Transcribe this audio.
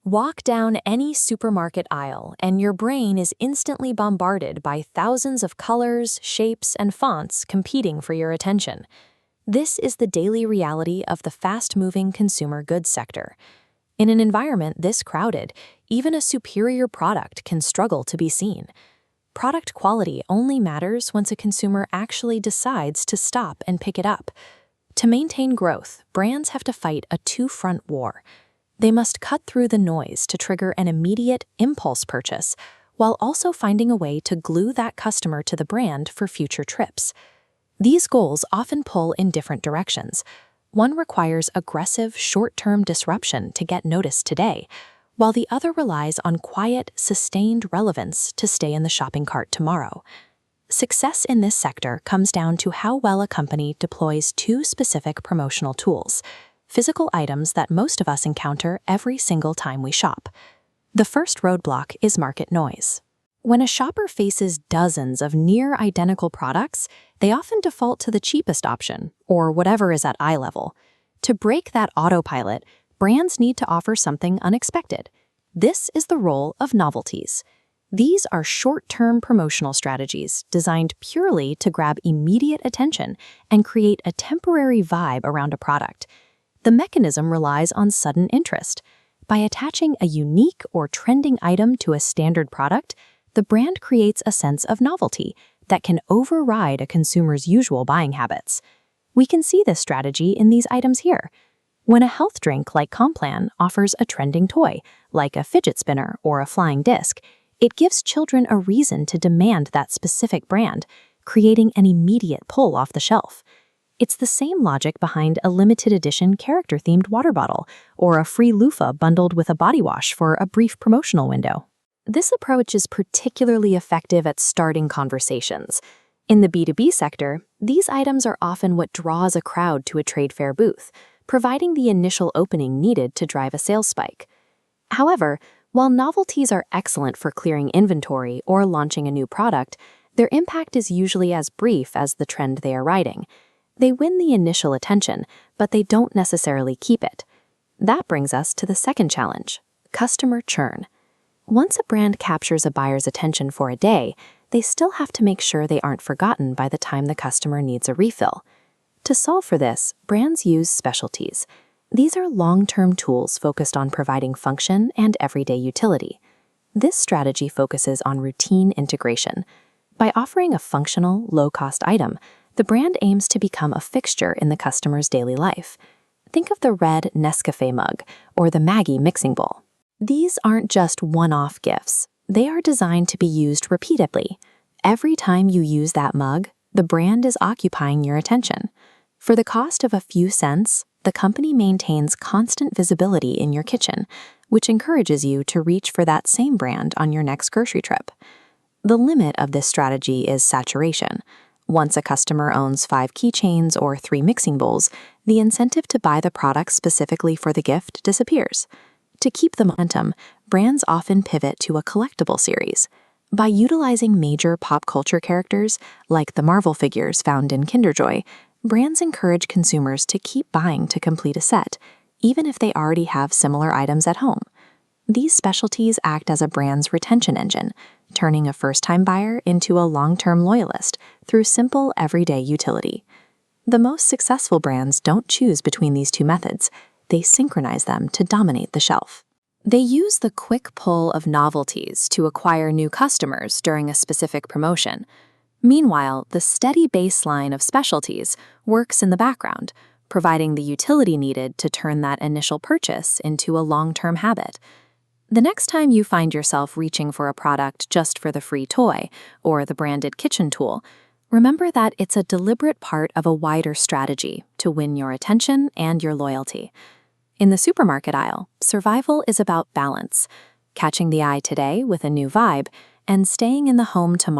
Walk down any supermarket aisle, and your brain is instantly bombarded by thousands of colors, shapes, and fonts competing for your attention. This is the daily reality of the fast-moving consumer goods sector. In an environment this crowded, even a superior product can struggle to be seen. Product quality only matters once a consumer actually decides to stop and pick it up. To maintain growth, brands have to fight a two-front war. They must cut through the noise to trigger an immediate impulse purchase, while also finding a way to glue that customer to the brand for future trips. These goals often pull in different directions. One requires aggressive, short-term disruption to get noticed today, while the other relies on quiet, sustained relevance to stay in the shopping cart tomorrow. Success in this sector comes down to how well a company deploys two specific promotional tools: physical items that most of us encounter every single time we shop. The first roadblock is market noise. When a shopper faces dozens of near-identical products, they often default to the cheapest option, or whatever is at eye level. To break that autopilot, brands need to offer something unexpected. This is the role of novelties. These are short-term promotional strategies designed purely to grab immediate attention and create a temporary vibe around a product. The mechanism relies on sudden interest. By attaching a unique or trending item to a standard product, the brand creates a sense of novelty that can override a consumer's usual buying habits. We can see this strategy in these items here. When a health drink like Complan offers a trending toy, like a fidget spinner or a flying disc, it gives children a reason to demand that specific brand, creating an immediate pull off the shelf. It's the same logic behind a limited edition character-themed water bottle or a free loofah bundled with a body wash for a brief promotional window. This approach is particularly effective at starting conversations. In the B2B sector, these items are often what draws a crowd to a trade fair booth, providing the initial opening needed to drive a sales spike. However, while novelties are excellent for clearing inventory or launching a new product, their impact is usually as brief as the trend they are riding. They win the initial attention, but they don't necessarily keep it. That brings us to the second challenge: customer churn. Once a brand captures a buyer's attention for a day, they still have to make sure they aren't forgotten by the time the customer needs a refill. To solve for this, brands use specialties. These are long-term tools focused on providing function and everyday utility. This strategy focuses on routine integration. By offering a functional, low-cost item, the brand aims to become a fixture in the customer's daily life. Think of the red Nescafé mug or the Maggi mixing bowl. These aren't just one-off gifts. They are designed to be used repeatedly. Every time you use that mug, the brand is occupying your attention. For the cost of a few cents, the company maintains constant visibility in your kitchen, which encourages you to reach for that same brand on your next grocery trip. The limit of this strategy is saturation. Once a customer owns 5 keychains or 3 mixing bowls, the incentive to buy the product specifically for the gift disappears. To keep the momentum, brands often pivot to a collectible series. By utilizing major pop culture characters, like the Marvel figures found in Kinder Joy, brands encourage consumers to keep buying to complete a set, even if they already have similar items at home. These specialties act as a brand's retention engine, turning a first-time buyer into a long-term loyalist through simple, everyday utility. The most successful brands don't choose between these two methods. They synchronize them to dominate the shelf. They use the quick pull of novelties to acquire new customers during a specific promotion. Meanwhile, the steady baseline of specialties works in the background, providing the utility needed to turn that initial purchase into a long-term habit. The next time you find yourself reaching for a product just for the free toy or the branded kitchen tool, remember that it's a deliberate part of a wider strategy to win your attention and your loyalty. In the supermarket aisle, survival is about balance, catching the eye today with a new vibe and staying in the home tomorrow